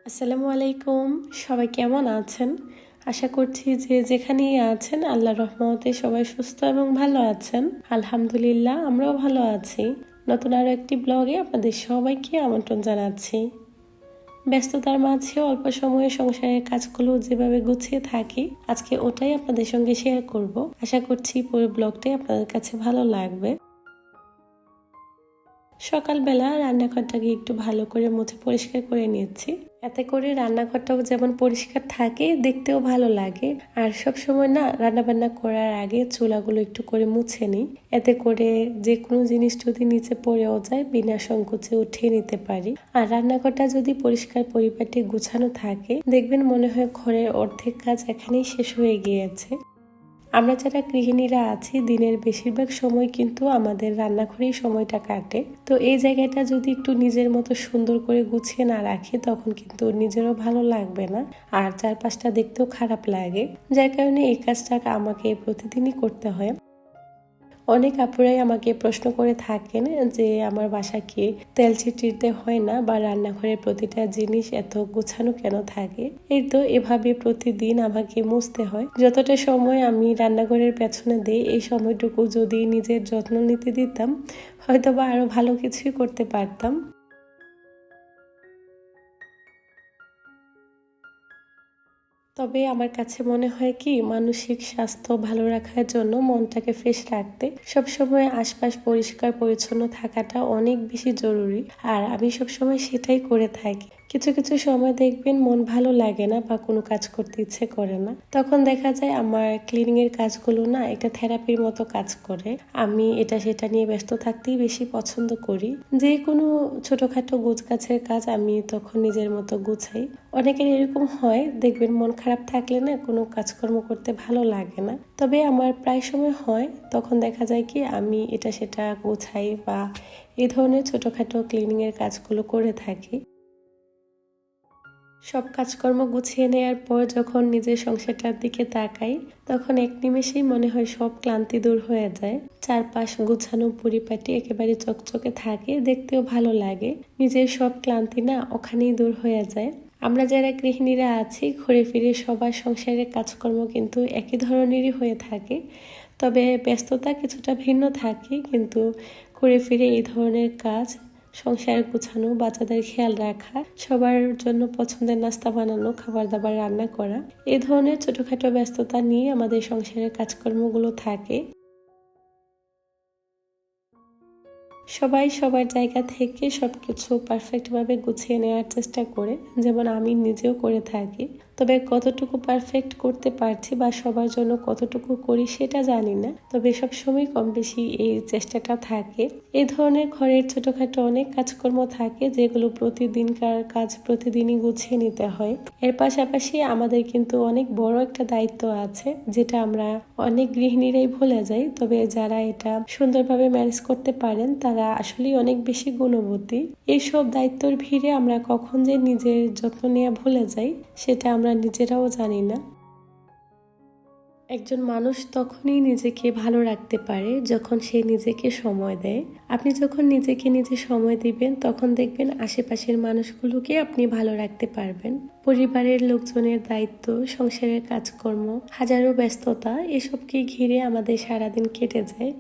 আসসালামু আলাইকুম। সবাই কেমন আছেন? আশা করছি যে যেখানেই আছেন আল্লাহর রহমতে সবাই সুস্থ এবং ভালো আছেন। আলহামদুলিল্লাহ আমরাও ভালো আছি। নতুন আরও একটি ব্লগে আপনাদের সবাইকে আমন্ত্রণ জানাচ্ছি। ব্যস্ততার মাঝে অল্প সময়ে সংসারের কাজগুলো যেভাবে গুছিয়ে থাকি আজকে ওটাই আপনাদের সঙ্গে শেয়ার করব। আশা করছি পুরো ব্লগটাই আপনাদের কাছে ভালো লাগবে। সকালবেলা রান্নাঘরটাকে একটু ভালো করে মুছে পরিষ্কার করে নিয়েছি। এতে করে রান্নাঘরটাও যেমন পরিষ্কার থাকে, দেখতেও ভালো লাগে। আর সব সময় না রান্নাবান্না করার আগে চুলাগুলো একটু করে মুছে নিই। এতে করে যে কোনো জিনিস যদি নিচে পড়েও যায় বিনা সংকোচে উঠিয়ে নিতে পারি। আর রান্নাঘরটা যদি পরিষ্কার পরিপাটি গুছানো থাকে দেখবেন মনে হয় ঘরের অর্ধেক কাজ এখানেই শেষ হয়ে গিয়েছে। আমরা যারা গৃহিণীরা আছি দিনের বেশিরভাগ সময় কিন্তু আমাদের রান্নাঘরেই সময়টা কাটে। তো এই জায়গাটা যদি একটু নিজের মতো সুন্দর করে গুছিয়ে না রাখি তখন কিন্তু নিজেরও ভালো লাগবে না, আর চারপাশটা দেখতেও খারাপ লাগে। যার কারণে এই কাজটা আমাকে প্রতিদিনই করতে হয়। অনেক আপুরাই আমাকে প্রশ্ন করে থাকেন যে আমার বাসা কি তেল ছিটিতে হয় না বা রান্নাঘরের প্রতিটা জিনিস এত গোছানো কেন থাকে। এই তো এভাবে প্রতিদিন আমাকে মুছতে হয়। যতটা সময় আমি রান্নাঘরের পেছনে দিই এই সময়টুকু যদি নিজের যত্ন নিতে দিতাম হয়তো বা আরো ভালো কিছুই করতে পারতাম। তবে আমার কাছে মনে হয় কি মানসিক স্বাস্থ্য ভালো রাখার জন্য মনটাকে ফ্রেশ রাখতে সবসময় আশপাশ পরিষ্কার পরিচ্ছন্ন থাকাটা অনেক বেশি জরুরি। আর আমি সবসময় সেটাই করে থাকি। কিছু কিছু সময় দেখবেন মন ভালো লাগে না বা কোনো কাজ করতে ইচ্ছে করে না, তখন দেখা যায় আমার ক্লিনিং এর কাজগুলো না একটা থেরাপির মতো কাজ করে। আমি এটা সেটা নিয়ে ব্যস্ত থাকতেই বেশি পছন্দ করি। যে কোনো ছোটখাটো গোছগাছের কাজ আমি তখন নিজের মতো গুছাই। অনেকের এরকম হয় দেখবেন মন খারাপ থাকলে না কোনো কাজকর্ম করতে ভালো লাগে না। তবে আমার প্রায় সময় হয়, তখন দেখা যায় কি আমি এটা সেটা গোছাই বা এই ধরনের ছোটখাটো ক্লিনিং এর কাজগুলো করে থাকি। সব কাজকর্ম গুছিয়ে নেওয়ার পর যখন নিজের সংসারটার দিকে তাকাই তখন এক নিমেষেই মনে হয় সব ক্লান্তি দূর হয়ে যায়। চারপাশ গুছানো পরিপাটি একেবারে চকচকে থাকে, দেখতেও ভালো লাগে। নিজের সব ক্লান্তি না ওখানেই দূর হয়ে যায়। আমরা যারা গৃহিণীরা আছি ঘুরে ফিরে সবার সংসারের কাজকর্ম কিন্তু একই ধরনেরই হয়ে থাকে। তবে ব্যস্ততা কিছুটা ভিন্ন থাকে, কিন্তু ঘুরে ফিরে এই ধরনের কাজ সংসার গুছানো, বাচ্চাদের খেয়াল রাখা, সবার জন্য পছন্দের নাস্তা বানানো, খাবার দাবার রান্না করা, এই ধরনের ছোটখাটো ব্যস্ততা নিয়ে আমাদের সংসারের কাজকর্মগুলো থাকে। সবাই সবার জায়গা থেকে সবকিছু পারফেক্টভাবে গুছিয়ে নেওয়ার চেষ্টা করে, যেমন আমি নিজেও করে থাকি। তবে কতটুকু পারফেক্ট করতে পারছি বা সবার জন্য কতটুকু করি সেটা জানি না, তবে সবসময় কম বেশি এই চেষ্টাটা থাকে। এই ধরনের ঘরের ছোটখাটো অনেক কাজকর্ম থাকে যেগুলো প্রতিদিনকার কাজ প্রতিদিনই গুছিয়ে নিতে হয়। এর পাশাপাশি আমাদের কিন্তু অনেক বড় একটা দায়িত্ব আছে যেটা আমরা অনেক গৃহিণীরাই ভুলে যাই। তবে যারা এটা সুন্দরভাবে ম্যানেজ করতে পারেন তারা আসলেই অনেক বেশি গুণবতী। এইসব দায়িত্বর ভিড়ে আমরা কখন যে নিজের যত্ন নেওয়া ভুলে যাই সেটা আমরা নিজেরাও জানি না। একজন মানুষ তখনই নিজেকে ভালো রাখতে পারে যখন সে নিজেকে সময় দেয়। আপনি যখন নিজেকে নিজে সময় দিবেন তখন দেখবেন আশেপাশের মানুষগুলোকে আপনি ভালো রাখতে পারবেন। পরিবারের লোকজনের দায়িত্ব, সংসারের কাজকর্ম, হাজারো ব্যস্ততা এসবকে ঘিরে আমাদের সারাদিন কেটে যায়।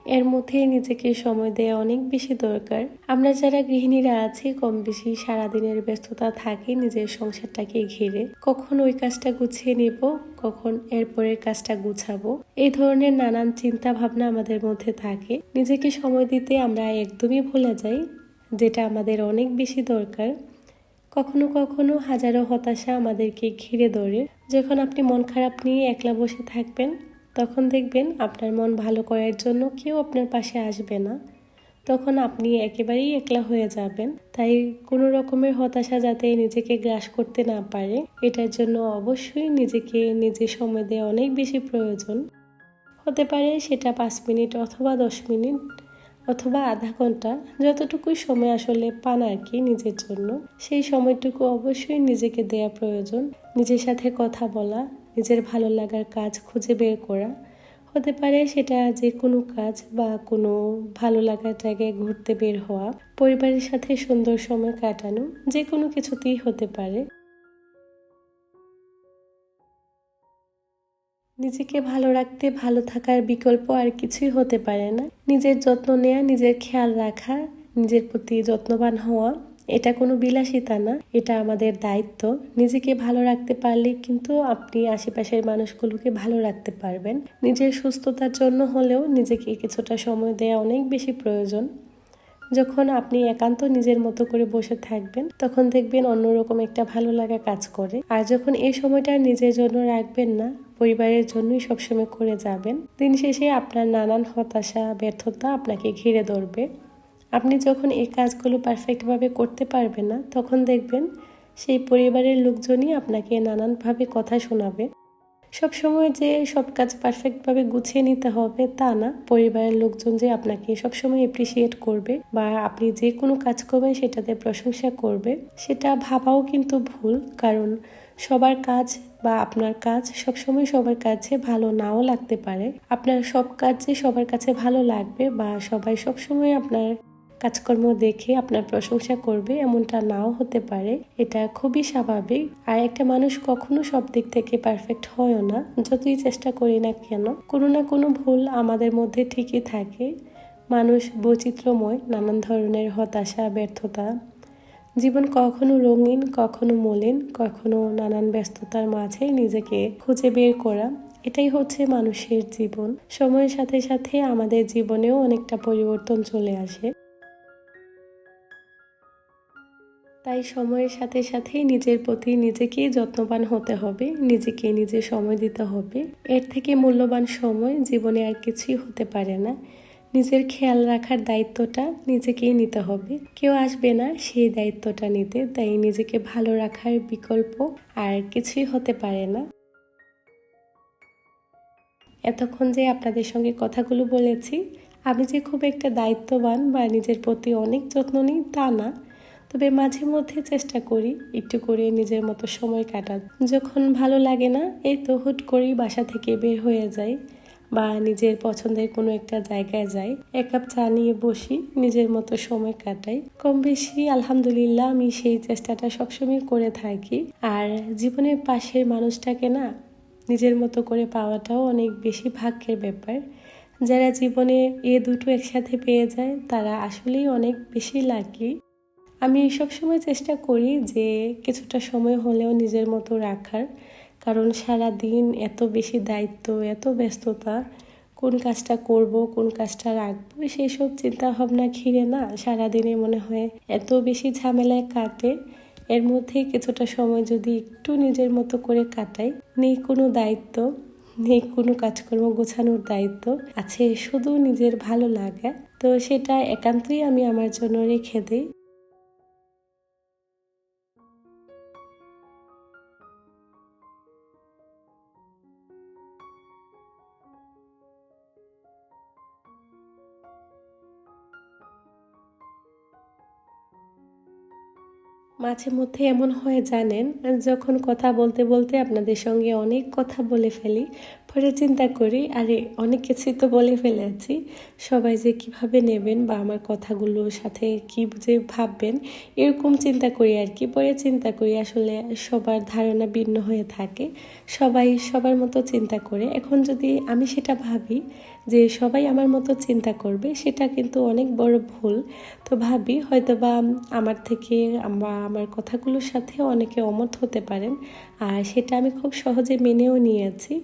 এর মধ্যেই নিজেকে সময় দেওয়া অনেক বেশি দরকার। আমরা যারা গৃহিণীরা আছি কম বেশি সারাদিনের ব্যস্ততা থাকে নিজের সংসারটাকে ঘিরে। কখন ওই কাজটা গুছিয়ে নেব, কখন এরপরের কাজটা গুছাবো, এই ধরনের নানান চিন্তা ভাবনা আমাদের মধ্যে থাকে। নিজেকে সময় দিতে আমরা একদমই ভুলে যাই, যেটা আমাদের অনেক বেশি দরকার। কখনো কখনো হাজারো হতাশা আমাদেরকে ঘিরে ধরে। যখন আপনি মন খারাপ নিয়ে একলা বসে থাকবেন তখন দেখবেন আপনার মন ভালো করার জন্য কেউ আপনার পাশে আসবে না। তখন আপনি একেবারেই একলা হয়ে যাবেন। তাই কোনো রকমের হতাশা যাতে নিজেকে গ্রাস করতে না পারে এটার জন্য অবশ্যই নিজেকে নিজে সময় দেওয়া অনেক বেশি প্রয়োজন। হতে পারে সেটা 5 মিনিট অথবা 10 মিনিট অথবা আধা ঘন্টা, যতটুকুই সময় আসলে পান আর কি নিজের জন্য, সেই সময়টুকু অবশ্যই নিজেকে দেয়া প্রয়োজন। নিজের সাথে কথা বলা, নিজের ভালো লাগার কাজ খুঁজে বের করা। হতে পারে সেটা যে কোনো কাজ বা কোনো ভালো লাগার জায়গায় ঘুরতে বের হওয়া, পরিবারের সাথে সুন্দর সময় কাটানো, যে কোনো কিছুতেই হতে পারে। নিজেকে ভালো রাখতে ভালো থাকার বিকল্প আর কিছুই হতে পারে না। নিজের যত্ন নেওয়া, নিজের খেয়াল রাখা, নিজের প্রতি যত্নবান হওয়া, এটা কোনো বিলাসিতা না, এটা আমাদের দায়িত্ব। নিজেকে ভালো রাখতে পারলে কিন্তু আপনি আশেপাশের মানুষগুলোকে ভালো রাখতে পারবেন। নিজের সুস্থতার জন্য হলেও নিজেকে কিছুটা সময় দেওয়া অনেক বেশি প্রয়োজন। যখন আপনি একান্ত নিজের মতো করে বসে থাকবেন, তখন দেখবেন অন্যরকম একটা ভালো লাগা কাজ করে। আর যখন এই সময়টা নিজের জন্য রাখবেন না, পরিবারের জন্যই সবসময় করে যাবেন, দিন শেষে আপনার নানান হতাশা, ব্যর্থতা আপনাকে ঘিরে ধরবে। আপনি যখন এই কাজগুলো পারফেক্টভাবে করতে পারবেন না, তখন দেখবেন সেই পরিবারের লোকজনই আপনাকে নানানভাবে কথা শোনাবে। সবসময় যে সব কাজ পারফেক্টভাবে গুছিয়ে নিতে হবে তা না। পরিবারের লোকজন যে আপনাকে সবসময় এপ্রিসিয়েট করবে বা আপনি যে কোনো কাজ করবেন সেটাতে প্রশংসা করবে, সেটা ভাবাও কিন্তু ভুল। কারণ সবার কাজ বা আপনার কাজ সবসময় সবার কাছে ভালো নাও লাগতে পারে। আপনার সব কাজ যে সবার কাছে ভালো লাগবে বা সবাই সবসময় আপনার কাজকর্ম দেখে আপনার প্রশংসা করবে এমনটা নাও হতে পারে। এটা খুবই স্বাভাবিক। আর একটা মানুষ কখনো সব দিক থেকে পারফেক্ট হয়ও না। যতই চেষ্টা করি না কেন, কোনো না কোনো ভুল আমাদের মধ্যে ঠিকই থাকে। মানুষ বৈচিত্র্যময়, নানান ধরনের হতাশা, ব্যর্থতা। জীবন কখনো রঙিন, কখনো মলিন, কখনো নানান ব্যস্ততার মাঝে নিজেকে খুঁজে বের করা, এটাই হচ্ছে মানুষের জীবন। সময়ের সাথে সাথে আমাদের জীবনেও অনেকটা পরিবর্তন চলে আসে। তাই সময়ের সাথে সাথে নিজের প্রতি নিজেকেই যত্নবান হতে হবে, নিজেকে নিজে সময় দিতে হবে। এর থেকে মূল্যবান সময় জীবনে আর কিছুই হতে পারে না। নিজের খেয়াল রাখার দায়িত্বটা নিজেকেই নিতে হবে, কেউ আসবে না সেই দায়িত্বটা নিতে। তাই নিজেকে ভালো রাখার বিকল্প আর কিছুই হতে পারে না। এতক্ষণ যে আপনাদের সঙ্গে কথাগুলো বলেছি, আমি যে খুব একটা দায়িত্ববান বা নিজের প্রতি অনেক যত্ন নিই তা না। তবে মাঝে মধ্যে চেষ্টা করি একটু করে নিজের মতো সময় কাটাতে। যখন ভালো লাগে না, এই তো হুট করেই বাসা থেকে বের হয়ে যাই বা নিজের পছন্দের কোনো একটা জায়গায় যাই, এক কাপ চা নিয়ে বসি, নিজের মতো সময় কাটাই। কম বেশি আলহামদুলিল্লাহ আমি সেই চেষ্টাটা সবসময় করে থাকি। আর জীবনের পাশের মানুষটাকে না নিজের মতো করে পাওয়াটাও অনেক বেশি ভাগ্যের ব্যাপার। যারা জীবনে এ দুটো একসাথে পেয়ে যায় তারা আসলেই অনেক বেশি লাকি। আমি সবসময় চেষ্টা করি যে কিছুটা সময় হলেও নিজের মতো রাখার। কারণ সারা দিন এত বেশি দায়িত্ব, এত ব্যস্ততা, কোন কাজটা করব, কোন কাজটা রাখবো, সেই সব চিন্তা ভাবনা ঘিরে না সারাদিনে মনে হয় এত বেশি ঝামেলায় কাটে। এর মধ্যে কিছুটা সময় যদি একটু নিজের মতো করে কাটাই, নেই কোনো দায়িত্ব, নেই কোনো কাজকর্ম গোছানোর দায়িত্ব, আছে শুধু নিজের ভালো লাগা, তো সেটা একান্তই আমি আমার জন্য রেখে দিই। মাঝে মধ্যে এমন হয় জানেন, যখন কথা বলতে বলতে আপনাদের সঙ্গে অনেক কথা বলে ফেলি, পরে চিন্তা করি আরে অনেক কিছুই তো বলে ফেলেছি, সবাই যে কিভাবে নেবেন বা আমার কথাগুলোর সাথে কি যে ভাববেন, এরকম চিন্তা করি আর কি। পরে চিন্তা করি আসলে সবার ধারণা ভিন্ন হয়ে থাকে, সবাই সবার মতো চিন্তা করে। এখন যদি আমি সেটা ভাবি যে সবাই আমার মতো চিন্তা করবে, সেটা কিন্তু অনেক বড় ভুল। তো ভাবি হয়তোবা আমার থেকে আমার কথাগুলোর সাথে অনেকে অমত হতে পারেন, আর সেটা আমি খুব সহজে মেনেও নিয়েছি।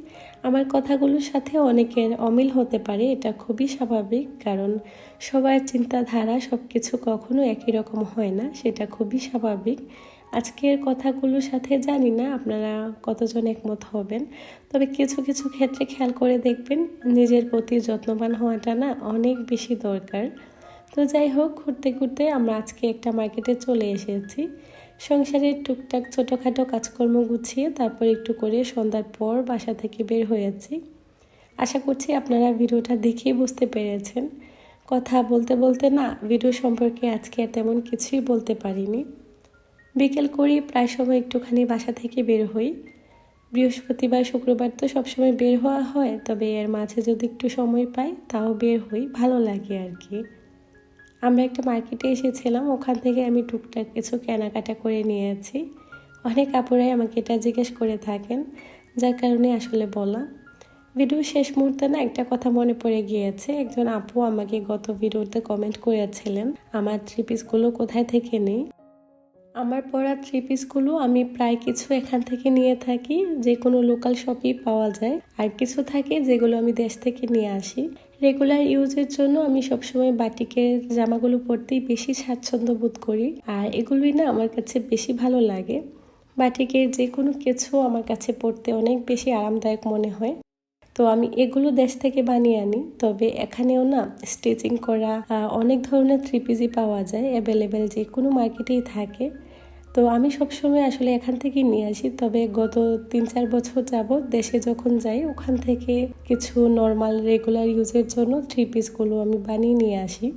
আমার কথাগুলোর সাথে অনেকের অমিল হতে পারে, এটা খুবই স্বাভাবিক। কারণ সবার চিন্তাধারা সব কিছু কখনো একই রকম হয় না, সেটা খুবই স্বাভাবিক। আজকের কথাগুলোর সাথে জানি না আপনারা কতজন একমত হবেন, তবে কিছু কিছু ক্ষেত্রে খেয়াল করে দেখবেন নিজের প্রতি যত্নবান হওয়াটা না অনেক বেশি দরকার। তো যাই হোক, ঘুরতে ঘুরতে আমরা আজকে একটা মার্কেটে চলে এসেছি। সংসারের টুকটাক ছোটোখাটো কাজকর্ম গুছিয়ে তারপর একটু করে সন্ধ্যার পর বাসা থেকে বের হয়েছি। আশা করছি আপনারা ভিডিওটা দেখেই বুঝতে পেরেছেন। কথা বলতে বলতে না ভিডিও সম্পর্কে আজকে তেমন কিছুই বলতে পারিনি। বিকেল করি প্রায় সময় একটুখানি বাসা থেকে বের হই। বৃহস্পতিবার শুক্রবার তো সবসময় বের হওয়া হয়, তবে এর মাঝে যদি একটু সময় পাই তাও বের হই, ভালো লাগে আর কি। আমরা একটা মার্কেটে এসেছিলাম, ওখান থেকে আমি টুকটাক কিছু কেনাকাটা করে নিয়েছি। অনেক আপুরাই আমাকে এটা জিজ্ঞেস করে থাকেন, যার কারণে আসলে বলা। ভিডিও শেষ মুহূর্তে না একটা কথা মনে পড়ে গিয়েছে। একজন আপু আমাকে গত ভিডিওতে কমেন্ট করেছিলেন আমার থ্রি পিসগুলো কোথায় থেকে নেই। আমার পরা থ্রি পিসগুলো আমি প্রায় কিছু এখান থেকে নিয়ে থাকি, যে কোনো লোকাল শপেই পাওয়া যায়। আর কিছু থাকে যেগুলো আমি দেশ থেকে নিয়ে আসি। রেগুলার ইউজের জন্য আমি সবসময় বাটিকের জামাগুলো পরতেই বেশি স্বাচ্ছন্দ্য বোধ করি, আর এগুলোই না আমার কাছে বেশি ভালো লাগে। বাটিকের যে কোনো কিছু আমার কাছে পরতে অনেক বেশি আরামদায়ক মনে হয়। তো আমি এগুলো দেশ থেকে বানিয়ে আনি, তবে এখানেও না স্টিচিং করা অনেক ধরনের থ্রি পিসই পাওয়া যায়, অ্যাভেলেবেল যে কোনো মার্কেটেই থাকে। তো আমি সবসময় আসলে এখান থেকেই নিয়ে আসি, তবে গত 3-4 বছর যাবত দেশে যখন যাই ওখান থেকে কিছু নর্মাল রেগুলার ইউজের জন্য থ্রি পিসগুলো আমি বানিয়ে নিয়ে আসি।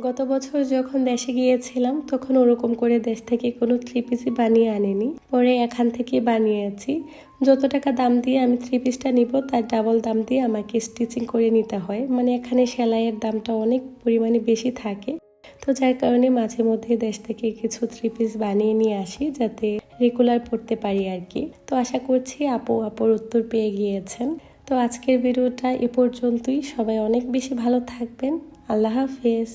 গত বছর যখন দেশে গিয়েছিলাম তখন ওরকম করে দেশ থেকে কোনো থ্রি পিসই বানিয়ে আনিনি, পরে এখান থেকে বানিয়েছি। যত টাকা দাম দিয়ে আমি থ্রি পিসটা নিব তার ডাবল দাম দিয়ে আমাকে স্টিচিং করে নিতে হয়, মানে এখানে সেলাইয়ের দামটা অনেক পরিমাণে বেশি থাকে। তো যার কারণে মাঝে মধ্যে দেশ থেকে কিছু থ্রি পিস বানিয়ে নিয়ে আসি, যাতে রেগুলার পরতে পারি আর কি। তো আশা করছি আপুর উত্তর পেয়ে গিয়েছেন। তো আজকের ভিডিওটা এ পর্যন্তই। সবাই অনেক বেশি ভালো থাকবেন। আল্লাহ হাফেজ।